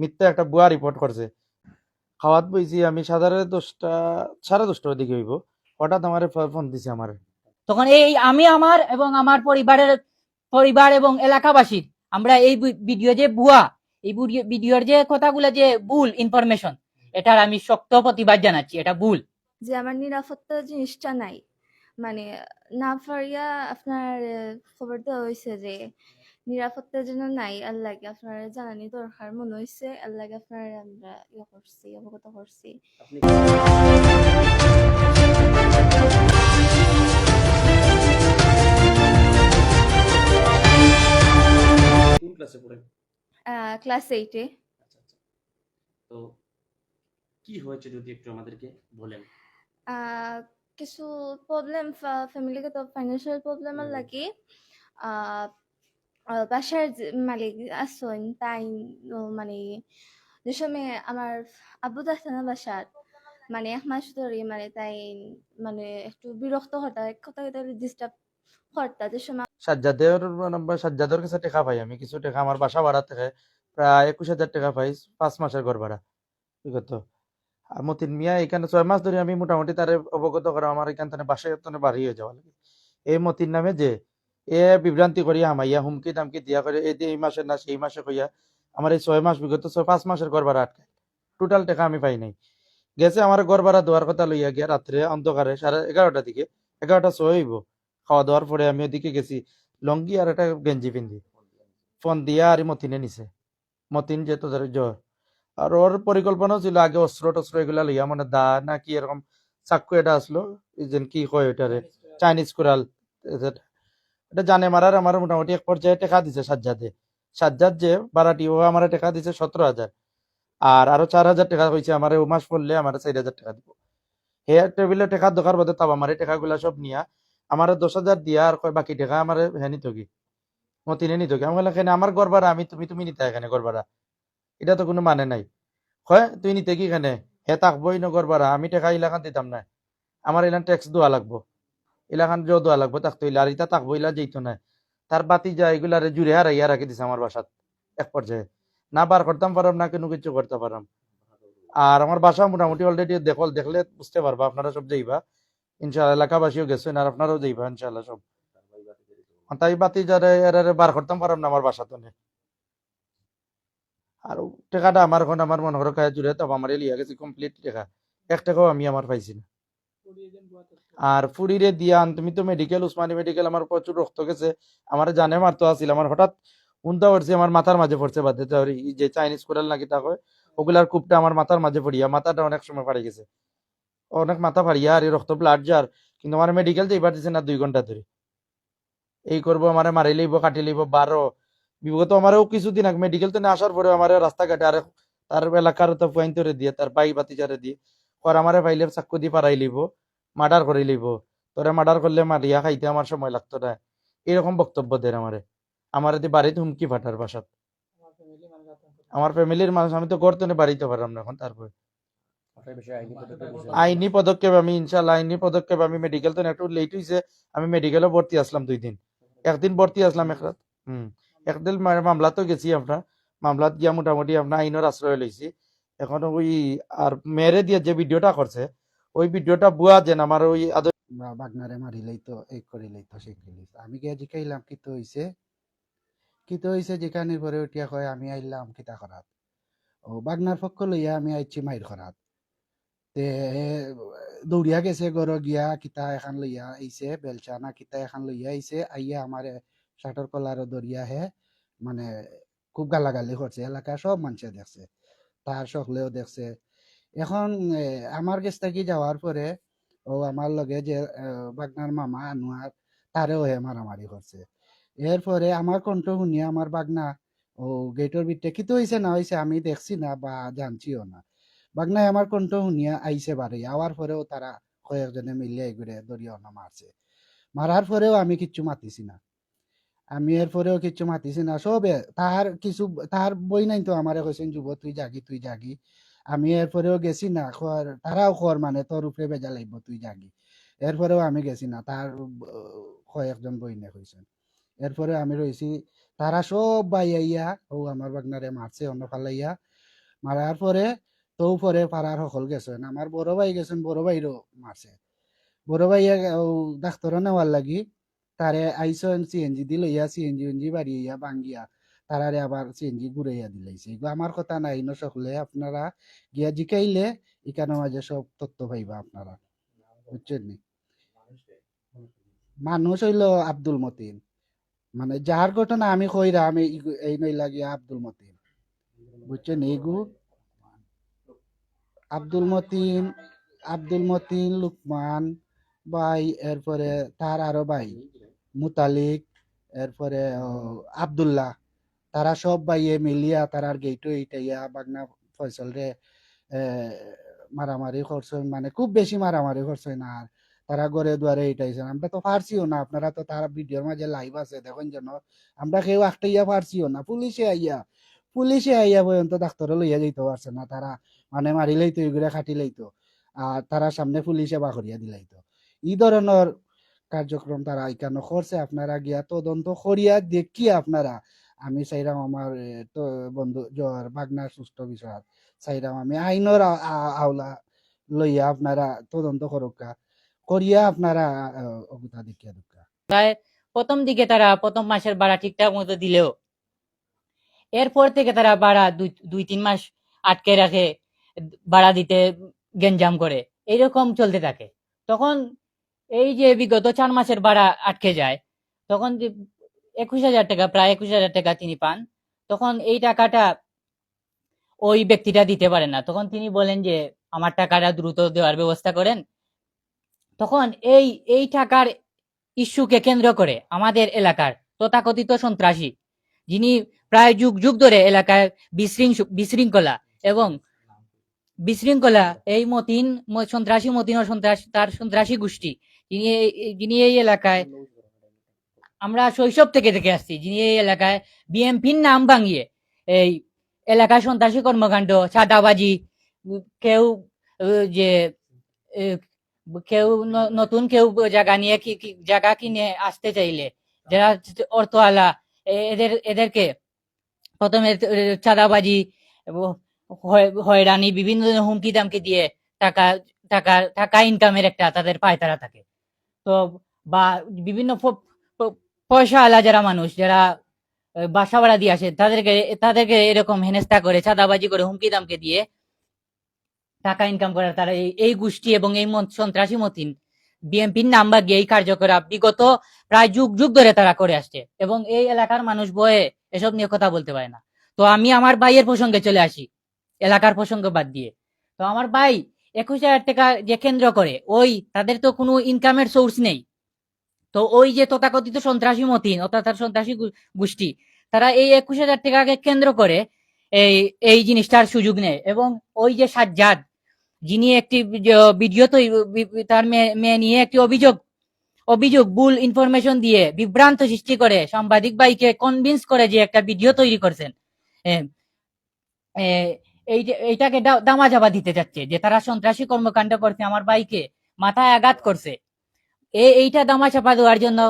মিথ্যা একটা ভুয়া রিপোর্ট করছে। খাওয়াত বইছি আমি 10:30 10:30টার দিকে হইব, হঠাৎ আমার ফোন দিছে আমার। তখন এই আমি আমার এবং আমার পরিবার এবং এলাকাবাসীর আমরা এই ভিডিও যে ভুয়া, এই ভিডিওর যে কথাগুলো যে ভুল ইনফরমেশন, এটার আমি শক্ত প্রতিবাদ জানাচ্ছি, এটা ভুল। যে আমার নিরাপত্তা জিনিসটা নাই, মানে না পারিয়া আপনার খবর দেওয়া হয়েছে যে নিরাপত্তা যেন নাই, আল্লাহকে আপনার জানানি দরকার মনে হয়েছে, আল্লাহকে আপনার আমরা ইয়ে করছি, অবগত করছি। কোন ক্লাসে পড়েন? ক্লাস 8-এ। আচ্ছা আচ্ছা। তো কি হয়েছে যদি একটু আমাদেরকে বলেন? কিছু প্রবলেম, ফ্যামিলিগত ফাইন্যান্সিয়াল প্রবলেম আর লাগি বাসার মালিক আসন তাই মানে যে সময় আমার আব্বু থাকতো না বাসার, মানে 1 মাস ধরে মানে তাই মানে একটু বিরক্ত হতা, কথা কথা ডিস্টার্ব করতা যে সময়। সাজ্জাদের কাছে টাকা পাই আমি, কিছু টাকা আমার বাসা ভাড়া থেকে প্রায় 21,000 টাকা পাই, 5 মাসের ঘর ভাড়া। বিগত আর মতিন মিয়া এখানে 6 মাস ধরে আমি মোটামুটি তারে অবগত করা আমার এখান থেকে বাসায় বাড়ি হয়ে যাওয়া লাগে। এই মতিন নামে যে এ বিভ্রান্তি করিয়া হামাইয়া হুমকি দামকি দিয়া করে এই মাসে না সেই মাসে কইয়া আমার এই 6 মাস বিগত 5 মাসের ঘর ভাড়া আটকায়, টোটাল টাকা আমি পাই নাই। গেছে আমার ঘর ভাড়া দেওয়ার কথা লইয়া গিয়া রাত্রে অন্ধকারে 11:30টার দিকে, 11:06 হইব খাওয়া দাওয়ার পরে আমি ওদিকে গেছি, লঙ্গি আর একটা গেঞ্জি পিন্ধি, ফোন দিয়া আর মতিনে নিছে। মতিন যে তোদের জ্বর, আর ওর পরিকল্পনাও ছিল আগে অস্ত্র টস্ত্র এগুলা লইয়া, মানে দা না কি এরকম চাক্কু এটা আসলো, এই যে কি কয় ওইটারে, চাইনিজ কুড়াল, এটা জানে মারার আমার মোটামুটি এক পর্যায়ে টাকা দিছে সাজ্জাদে। সাজ্জাদ যে ভাড়াটি ও আমার টাকা দিছে 17,000, আর আরো 4,000 টাকা কইছে আমার ও মাস পড়লে আমার 4,000 টাকা দিব। হেয়ার টেবিলে টাকা দোকার বাদে তাব আমার টাকাগুলা সব নিয়া আমার 10,000 দিয়া আর কয় বাকি টাকা আমার হ্যাঁ নিত কি মতিনে নিত কি। আমি বললাম এখানে আমার ঘর ভাড়া, আমি তুমি নিতে এখানে ঘর ভাড়া, এটা তো কোনো মানে নাই। হয় তুই নিতে কি এখানে, হে থাকবোই না ঘর ভাড়া, আমি টাকা ইলাকান দিতাম না, আমার ইলান ট্যাক্স দেওয়া লাগবো, ইলাকান জো দেওয়া লাগবো, থাকতো ইলা আর ইটা থাকবো ইলা যেত না। তার বাতি যা এগুলারে জুড়ে হারাইয়া রাখি দিছে আমার বাসাত এক পর্যায়ে, না বার করতাম পারাম না কোনো কিছু করতে পারাম। আর আমার বাসা মোটামুটি অলরেডি দেখলে বুঝতে পারবা আপনারা সব যাইবা ইনশাআল্লাহ, এলাকাবাসীও গেছেন আর আপনারাও যাইবা ইনশাআল্লাহ সব। তাই বাতি যারা এরারে বার করতাম পারাম না আমার বাসা তো। আর টাকাটা আমার এখন আমার মনে করো কাজ জুড়ে তবে আমার লিয়া গেছে কমপ্লিট টাকা, 1 টাকাও আমি আমার পাইছি না। আর ফুরিরে দিয়ান তুমি তো মেডিকেল, উসমানী মেডিকেল, আমার প্রচুর রক্ত গেছে, আমার জানে মারতো আসিল, আমার হঠাৎ উনতা পড়ছে আমার মাথার মাঝে পড়ছে বাদে যে চাইনিজ কোরাল নাকি তা হয়, ওগুলার কূপটা আমার মাথার মাঝে পড়িয়া মাথাটা অনেক সময় পাড়ে গেছে, অনেক মাথা ফাড়িয়া আর এই রক্ত ব্লাড যার, কিন্তু আমার মেডিকেল যাইবার দিছে না 2 ঘন্টা ধরে। এই করবো আমার মারি লইব কাটি লইব 12 বিগত আমারও কিছুদিন আগে মেডিকেল তো আসার পরে আমার রাস্তাঘাটে আর তার এলাকার তো পয়েন্টরে দিয়ে তার বাই বাতিজারে দিয়ে কর আমারে পাইলে চাক্কু দিয়ে পারাই লইব, মার্ডার করে লইব, তোরে মার্ডার করলে মারিয়া খাইতে আমার সময় লাগতো না, এরকম বক্তব্য দেন আমারে। আমার এতে বাড়িতে হুমকি ফাটার বাসাত, আমার ফ্যামিলির মানুষ, আমি তো করতে বাড়িতে পারলাম না এখন। তারপরে আইনি পদক্ষেপ আমি ইনশাল্লাহ আইনি পদক্ষেপ আমি মেডিকেল তো একটু লেট হয়েছে, আমি মেডিকেলও ভর্তি আসলাম 2 দিন, একদিন ভর্তি আসলাম এক রাত। একদিন মামলা তো গেছি আপনার, মামলাত গিয়া মোটামুটি আপনার আইনের আশ্রয় লইছি। এখন ওই আর মেরে দিয়ে যে ভিডিওটা করছে ওই ভিডিওটা বুয়া যেন আমার ওই বাগনারে মারিলেই তো এই করিলেই তো সেই করিলেই আমি গিয়ে জিকাইলাম কি তো হইছে যেখানে পরে উঠিয়া কয় আমি আইলাম কিতা করাত, ও বাগনার পক্ষ লইয়া আমি আইছি মাইর করাত। তে দৌড়িয়া গেছে ঘর গিয়া কিতা এখন লইয়া আইছে বেলচা না কিতা এখন লইয়া আইছে, আইয়া আমার শার্টর কলার দরিয়া হে মানে খুব গালাগালি করছে, এলাকা সব মানুষে দেখছে, তার সকলেও দেখছে। এখন আমার কাছ থেকে যাওয়ার পরে ও আমার লগে যে বাগনার মামা আনোয়ার তারেও হে মারামারি করছে। এরপরে আমার কণ্ঠ শুনিয়া আমার বাগনা ও গেটের ভিতরে কি তো হয়েছে না হয়েছে আমি দেখছি না বা জানছিও না, বাগনায় আমার কণ্ঠ শুনিয়া আইসে বাড়ি আওয়ার পরেও তারা কয়েকজনে মিলিয়ে এগুলো দরিয়া মারছে। মারার পরেও আমি কিচ্ছু মাতিছি না, আমি এরপরেও কিচ্ছু মাতিছি না, সবে তাহার কিছু তাহার বই নাই তো আমারে কইছেন যুব তুই জাগি। আমি এরপরেও গেছি না, তারাও খর মানে তোর উপরে বেজা লাগবে তুই জাগি। এরপরেও আমি গেছি না, তার কয়েকজন বইনে কইছেন। এরপরে আমি রইছি, তারা সব বাইয়াইয়া ও আমার বাগনারে মারছে অন্য ফালাইয়া। মারার পরে তো পরে পাড়ার সকল গেছেন, আমার বড় ভাই গেছেন, বড় ভাইরও মারছে। বড় ভাই ডাক্তার নেওয়ার লাগি তারে আইসন সিএনজি দিল, ইয়া সিএনজি বাড়ি ইয়া বাঙ্গিয়া তারারে আবার সিএনজি ঘুরাইয়া দিলাইছে। এগুলো আমার কথা নাই, ন সকলে আপনারা গিয়া জিকাইলে ইকানোর মাঝে সব তথ্য পাইবা আপনারা, বুঝছেন নি? মানুষ হইল আব্দুল মতিন, মানে যার ঘটনা আমি কইরা আমি এই নইলা গিয়া আব্দুল মতিন, বুঝছেন? এইগু আব্দুল মতিন লুকমান ভাই, এরপরে তার আরো ভাই মুতালিক, এরপরে আব্দুল্লাহ, তারা সব ভাইয়ে মিলিয়া তারার গেইটো ইটাইয়া বাগনা ফয়সল রে মারামারি করছে, মানে খুব বেশি মারামারি করছে না। আর তারা ঘরে দুয়ারে ইটাইছেন, আমরা তো পারছিও না, আপনারা তো তার ভিডিওর মাঝে লাইভ আছে দেখুন যেন, আমরা কেউ আটটাইয়া পারছিও না। পুলিশে আইয়া পর্যন্ত ডাক্তার লইয়া যাইতে পারছে না, তারা মানে মারি লইতো, এগুলা খাটি লইতো, আর তারা সামনে পুলিশে বা করিয়া দিলাইতো। এই ধরনের কার্যক্রম তারা এখানে করছে। আপনারা গিয়া তদন্ত করিয়া দেখিয়া আপনারা, আমি চাইরাম আমার তো বন্ধু জর বাগনার সুস্থ বিষয় চাইরাম আমি আইনের আওলা লইয়া আপনারা তদন্ত করুকা, করিয়া আপনারা অবতা দেখিয়া দুকা। প্রায় প্রথম দিকে তারা প্রথম মাসের ভাড়া ঠিকঠাক মতো দিলেও এরপর থেকে তারা ভাড়া 2-3 মাস আটকে রাখে, ভাড়া দিতে গেঞ্জাম করে, এইরকম চলতে থাকে। তখন এই যে বিগত 4 মাসের ভাড়া আটকে যায়, তখন যে 21,000 টাকা, প্রায় 21,000 টাকা তিনি পান। তখন এই টাকাটা ওই ব্যক্তিটা দিতে পারেন না, তখন তিনি বলেন যে আমার টাকাটা দ্রুত দেওয়ার ব্যবস্থা করেন। তখন এই টাকার ইস্যুকে কেন্দ্র করে আমাদের এলাকার তথাকথিত সন্ত্রাসী, যিনি প্রায় যুগ যুগ ধরে এলাকায় বিশৃঙ্খলা এই সন্ত্রাসী মতিন ও তার সন্ত্রাসী গোষ্ঠী, যিনি এই এলাকায় আমরা শৈশব থেকে দেখে আসছি, যিনি এই এলাকায় বিএমপির নাম ভাঙিয়ে এই এলাকায় সন্ত্রাসী কর্মকাণ্ড, চাঁদাবাজি, কেউ যে কেউ নতুন কেউ জায়গা নিয়ে জায়গা কিনে আসতে চাইলে যারা অর্থওয়ালা এদেরকে প্রথমে চাঁদাবাজি, হয়রানি, বিভিন্ন ধরনের হুমকি দামকি দিয়ে টাকা টাকা টাকা ইনকামের একটা তাদের পায়তারা থাকে। তো বা বিভিন্ন পয়সাওয়ালা যারা মানুষ, যারা বাসা ভাড়া দিয়ে আসে, তাদেরকে এরকম হেনস্থা করে, চাঁদাবাজি করে, হুমকি দামকে দিয়ে টাকা ইনকাম করে তারা এই গোষ্ঠী এবং এই সন্ত্রাসী মতিন বিএনপির নাম্বার গিয়ে এই কার্যকলাপ বিগত প্রায় যুগ যুগ ধরে তারা করে আসছে, এবং এই এলাকার মানুষ বয়ে এসব নিয়ে কথা বলতে পারে না। তো আমি আমার ভাইয়ের প্রসঙ্গে চলে আসি, এলাকার প্রসঙ্গ বাদ দিয়ে। তো আমার ভাই 21,000 টাকা যে কেন্দ্র করে, ওই তাদের তো কোনো ইনকামের সোর্স নেই। তো ওই যে তথাকথিত সন্ত্রাসী মতিন অর্থাৎ সন্ত্রাসী গোষ্ঠী, তারা এই 21,000 টাকাকে কেন্দ্র করে এই জিনিসটার সুযোগ নেয়। এবং ওই যে সাজ্জাদ, যিনি একটি ভিডিও তার মেয়ে নিয়ে একটি অভিযোগ ভুল ইনফরমেশন দিয়ে বিভ্রান্ত সৃষ্টি করে সাংবাদিক ভাইকে কনভিন্স করে যে একটা ভিডিও তৈরি করছেন, এইটাকে দামাচাপা দিতে যাচ্ছে যে তারা সন্ত্রাসী কর্মকাণ্ড করছে, আমার ভাইকে মাথায় আঘাত করছে। এইটা দামাচাপা দেওয়ার জন্য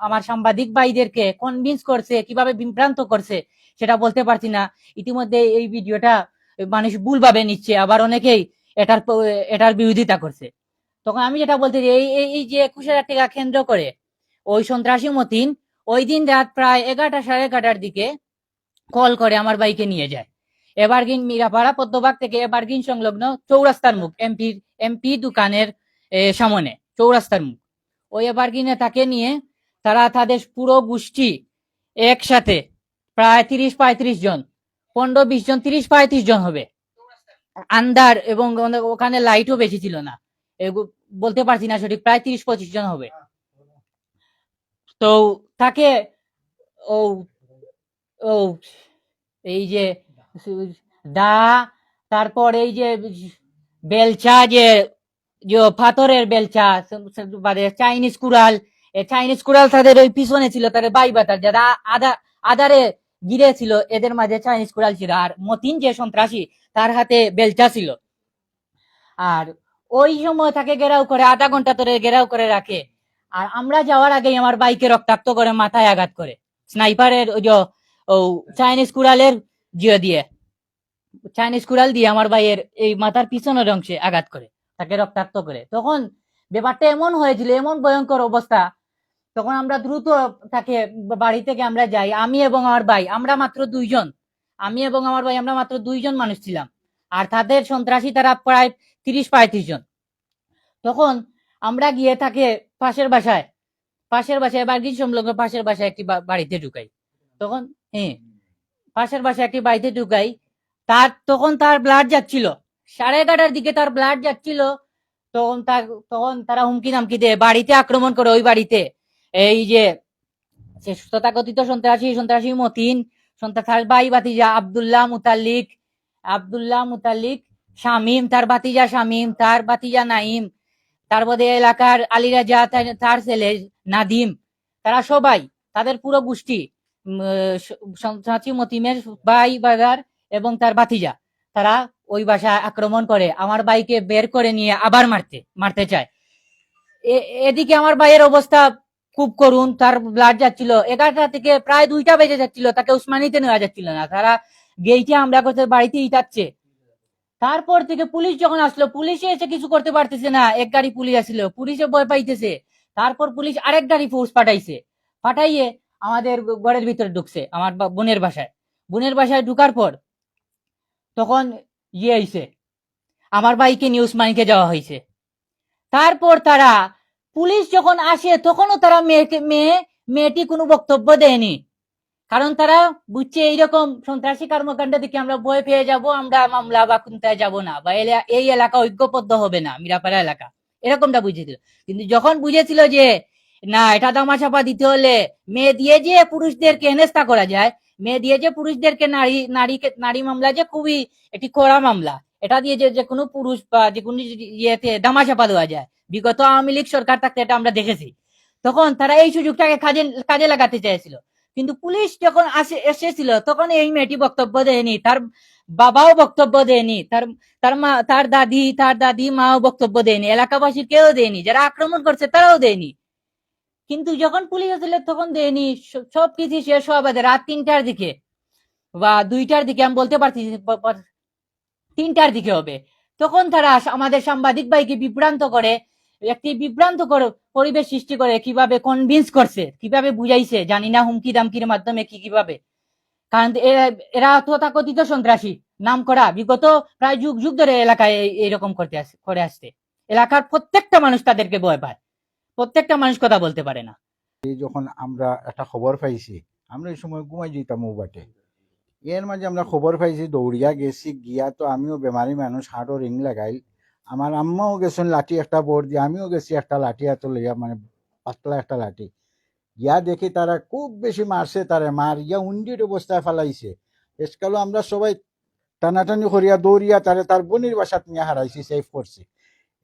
আমার সাংবাদিক ভাইদেরকে কনভিন্স করছে, কিভাবে বিভ্রান্ত করছে সেটা বলতে পারছি না। ইতিমধ্যে এই ভিডিওটা মানুষ ভুলভাবে নিচ্ছে, আবার অনেকেই এটার বিরোধিতা করছে। তখন আমি যেটা বলতে চাই, এই যে 21,000 টাকা কেন্দ্র করে ওই সন্ত্রাসী মতিন ওই দিন রাত প্রায় 11টা, 11:30 দিকে কল করে আমার বাইকে নিয়ে যায় এভারগ্রিন মিরাপাড়া পদ্মবাগ থেকে এভারগ্রিন সংলগ্ন চৌরাস্তার মুখ, এমপি দোকানের সামনে চৌরাস্তার মুখ, ওই এভারগ্রিনে তাকে নিয়ে তারা তাদের পুরো গোষ্ঠী একসাথে প্রায় 30-35 জন, 15-20 জন, 30-35 জন হবে, আন্দার, এবং ওখানে লাইটও বেশি ছিল না, বলতে পারছি না সঠিক, প্রায় 30-25 জন হবে। তো তাকে ও ও এই যে দা, তারপর এই যে বেলচা, যে পাথরের বেলচা, চাইনিজ কুড়াল তাদের ওই পিছনে ছিল, তাদের বাইবাতার যারা আদারে গিরে ছিল, এদের মাঝে চাইনিজ কুড়াল ছিল। আর মতিন যে সন্ত্রাসী, তার হাতে বেলচা ছিল। আর ওই সময় তাকে ঘেরাও করে, আধা ঘন্টা ধরে ঘেরাও করে রাখে। আর আমরা যাওয়ার আগে আমার বাইকে রক্তাক্ত করে, মাথায় আঘাত করে স্নাইপারের চাইনিজ কুড়ালের জিও দিয়ে চাইনিজ কুড়াল দিয়ে আমার ভাইয়ের এই মাথার পিছনের অংশে আঘাত করে, তাকে রক্তাক্ত করে। তখন ব্যাপারটা এমন হয়েছিল, এমন ভয়ঙ্কর অবস্থা, তখন আমরা দ্রুত তাকে বাড়ি থেকে আমরা যাই, আমি এবং আমার ভাই, আমরা মাত্র দুইজন, আমি এবং আমার ভাই আমরা মাত্র দুইজন মানুষ ছিলাম, আর তাদের সন্ত্রাসী তারা প্রায় 30-35 জন। তখন আমরা গিয়ে তাকে পাশের বাসায় বার্গিজ সংলগ্ন পাশের বাসায় একটি বাড়িতে ঢুকাই। তখন হ্যাঁ, পাশের বাসায় একটি বাড়িতে ঢুকাই। তখন তার ব্লাড যাচ্ছিল, 11:30 দিকে তার ব্লাড যাচ্ছিল। তখন তারা হুমকি নামকি দেয়, বাড়িতে আক্রমণ করে। ওই বাড়িতে এই যে তথাকথিত সন্ত্রাসী মতিন, তার ভাই ভাতিজা আব্দুল্লাহ মুতাল্লিক, শামীম, তার ভাতিজা শামীম, তার ভাতিজা নাইম, তারপরে এলাকার আলীরাজা, তার ছেলে নাদিম, তারা সবাই, তাদের পুরো গোষ্ঠী, সন্ত্রাসী মতিমের ভাই বাজার এবং তার ভাতিজা, তারা ওই বাসায় আক্রমণ করে, আমার ভাইকে বের করে নিয়ে আবার মারতে চায়। এদিকে আমার ভাইয়ের অবস্থা খুব করুণ, তার ব্লাড যাচ্ছিল, 11টা থেকে প্রায় 2টা বেজে যাচ্ছিল, তাকে উসমানীতে নেওয়া যাচ্ছিল না, তারা গেইটে আমরা করতে বাড়িতে ইটাচ্ছে। তারপর থেকে পুলিশ যখন আসলো, পুলিশে এসে কিছু করতে পারতেছে না, এক গাড়ি পুলিশ আসলো, পুলিশে ভয় পাইতেছে। তারপর পুলিশ আরেক গাড়ি ফোর্স পাঠাইয়ে আমাদের ঘরের ভিতরে ঢুকছে, আমার বোনের বাসায় ঢুকার পর তখন আইছে, আমার ভাইকে নিয়ে উসমানীকে যাওয়া হয়েছে। তারপর তারা পুলিশ যখন আসে তখনও তারা মেয়েটি কোনো বক্তব্য দেয়নি, কারণ তারা বুঝছে এইরকম সন্ত্রাসী কর্মকাণ্ড দেখে আমরা ভয় পেয়ে যাব, আমরা মামলা বা কোনটায় যাব না, বা এই এলাকা ঐক্যবদ্ধ হবে না, মিরাপাড়া এলাকা, এরকমটা বুঝেছিল। কিন্তু যখন বুঝেছিল যে না, এটা দামাচাপা দিতে হলে মেয়ে দিয়ে যে পুরুষদেরকে হেনস্থা করা যায়, মেয়ে দিয়ে যে পুরুষদেরকে নারী মামলা যে খুবই একটি কড়া মামলা, এটা দিয়ে যে কোনো পুরুষ বা যে কোনো ইয়েতে দামাচাপা দেওয়া যায়, বিগত আওয়ামী লীগ সরকার থাকতে এটা আমরা দেখেছি। তখন তারা এই সুযোগটাকে কাজে লাগাতে চেয়েছিল। কিন্তু পুলিশ যখন এসেছিল তখন এই মেয়েটি বক্তব্য দেয়নি, তার বাবাও বক্তব্য দেয়নি, তার দাদি মাও বক্তব্য দেয়নি, এলাকাবাসীর কেউ দেয়নি, যারা আক্রমণ করছে তারাও দেয়নি। কিন্তু যখন পুলিশ আসলে তখন দেয়নি, সবকিছু শেষ হওয়া বাদে রাত 3টার দিকে বা 2টার দিকে, আমি বলতে পারছি 3টার দিকে হবে, তখন তারা আমাদের সাংবাদিক ভাইকে একটি বিভ্রান্তকর পরিবেশ সৃষ্টি করে, কিভাবে কনভিন্স করছে, কিভাবে বুঝাইছে জানি না, হুমকি দামকির মাধ্যমে কিভাবে। কারণ এরা তথাকথিত সন্ত্রাসী নাম করা, বিগত প্রায় যুগ ধরে এলাকায় এরকম করে আসছে। এলাকার প্রত্যেকটা মানুষ তাদেরকে ভয় পায়, প্রত্যেকটা মানুষ কথা বলতে পারে না। যখন আমরা একটা খবর পাইছি, আমরা এই সময় ঘুমাই যেতাম বাটে, এর মাঝে আমরা খবর পাইছি, দৌড়িয়া গেছি, গিয়া তো আমিও বেমারি মানুষ, হাঁটও রিং লাগাইল, আমার আম্মাও গেছেন লাঠি একটা বোর্ড দিয়ে, আমিও গেছি একটা লাঠি হাত লইয়া, মানে পাতলা একটা লাঠি, গিয়া দেখি তারা খুব বেশি মারছে, তারা মারিয়া উন্ডির অবস্থায় ফেলাইছে। এসকালও আমরা সবাই টানাটানি করিয়া দৌড়িয়া তার বোনের বাসাত নিয়ে হারাইছি, সেভ করছি।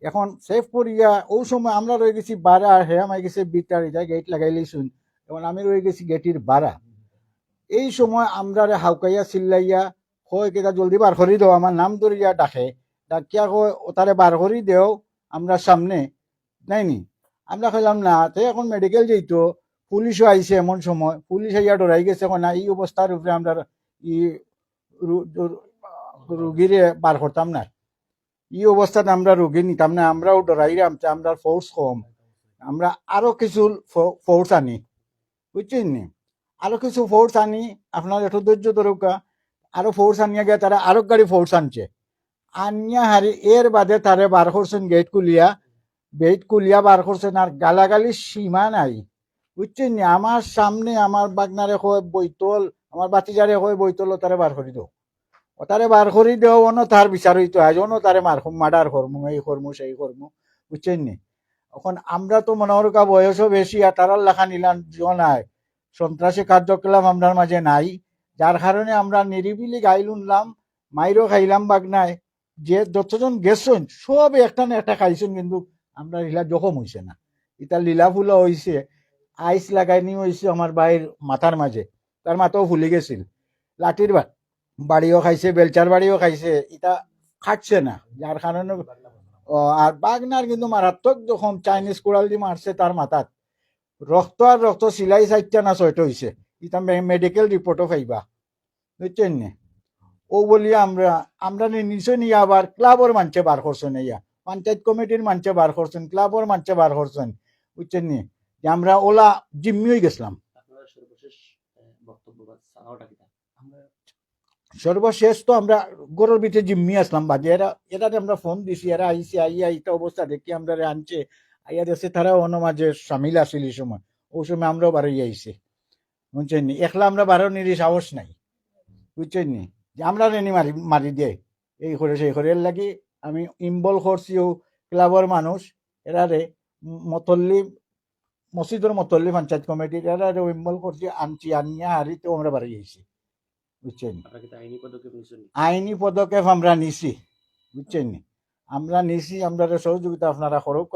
এখন সেভ করিয়া ও সময় আমরা রয়ে গেছি বাড়া, আর হে আমায় গেছে বিটার, এটা গেট লাগাইলেই শুন, এখন আমি রয়ে গেছি গেটির বাড়া। এই সময় আমরা হাউকাইয়া চিল্লাইয়া কয় কেটা জলদি বার করি দেও, আমার নাম ধরিয়া ডাকিয়া কয় তারে বার করি দেও আমরা সামনে নাইনি। আমরা কইলাম না, তে এখন মেডিকেল যেত, পুলিশও আইছে, এমন সময় পুলিশ আইয়া ডরাই গেছে, না এই অবস্থার উপরে আমরা রুগীরে বার করতাম না, এই অবস্থাতে আমরা রুগী নিতাম না, আমরাও ডরাই, আমরা ফোর্স কম, আমরা আরো কিছু ফোর্স আনি, বুঝছেন নি, আরো কিছু ফোর্স আনি, আপনার একটু ধৈর্য দরকার, আরো ফোর্স আনিয়া গিয়া তারা আরো গাড়ি ফোর্স আনছে, আনিয়া হারি এর বাদে তারে বার করছেন, গেট খুলিয়া বার করছেন, আর গালাগালির সীমা নাই, বুঝছেন নি। আমার সামনে আমার বাগনারে কয় বৈতল, আমার বাতিজারে কয় বৈতল, তারে বার করি দেও, তারে বার করি দেও, অন্য তার বিচার হইতো, আজ অন্য তারে মার্ডার করমু, এই করমু সেই করমু, বুঝছেন নি। এখন আমরা তো মনে হরকা বয়সও বেশি, আর তারার লেখা নিলাম নাই, সন্ত্রাসী কার্যকলাপ আমরার মাঝে নাই, যার কারণে আমরা নিরিবিলি গাইল উনলাম, মাইরও খাইলাম বাগনায়, যে যতজন গেছেন সব একটা না একটা খাইছেন, কিন্তু আমরা লীলা জখম হয়েছে না, এটা লীলা ফুলা হয়েছে, আইস লাগাইনি হয়েছে আমার ভাইয়ের মাথার মাঝে, তার মাথাও ফুলি গেছিল, লাঠির বাড়িও খাইছে, বেলচার বাড়িও খাইছে, এটা খাটছে না, যার কারণে আর বাগনার কিন্তু মারাত্মক যখন চাইনিজ কুড়াল দিয়ে মারছে তার মাথাত, রক্ত আর রক্ত, সিলাই 4টা না 6টা হয়েছে, এটা মেডিকেল রিপোর্টও পাইবা, বুঝছেন নি। ও বলিয়া আমরা নিশ্চয় নিয়ে আবার ক্লাবর মানছে বার করছেন ইয়া পঞ্চায়েত কমিটির মানছে বার করছেন ক্লাবর মানছে বার করছেন বুঝছেন নি যে আমরা ওলা জিম্মি হয়ে গেছিলাম আপনারা সর্বশেষ বক্তব্য বা চাওয়াটা কি আমরা সর্বশেষ তো আমরা গরুর ভিতরে জিম্মি আসলাম বাজে এরা আমরা ফোন দিছি এরা আইসি আইয়া এইটা অবস্থা দেখি আমরা আনছে আইয়া দেশে তারা অন্য মাঝে সামিল আসিল এই সময় ওই সময় আমরাও বারোই আইছি বুঝছেন নি একলা আমরা বারো নিরি সাহস নাই বুঝছেন নি যে আমরা রেনি মারি দিয়ে এই করে সেই করে এর লাগি আমি ইম্বল করছিও ক্লাবর মানুষ এরারে মতল্লি মসজিদের মতল্লি পঞ্চায়েত কমিটির এরারে ইম্বল করছি আনছি আনিয়া হারিতে আমরা বাড়ি আইছি বুঝছেন আপনারা কি আইনি পদক্ষেপ নিচ্ছেন আইনি পদক্ষেপ আমরা নিছি বুঝছেন নি আমরা নিছি আমরা সহযোগিতা আপনারা করুক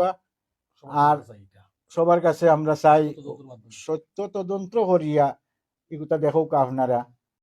আর সবার কাছে আমরা চাই সত্য তদন্ত করিয়া এগুলা দেখুক আপনারা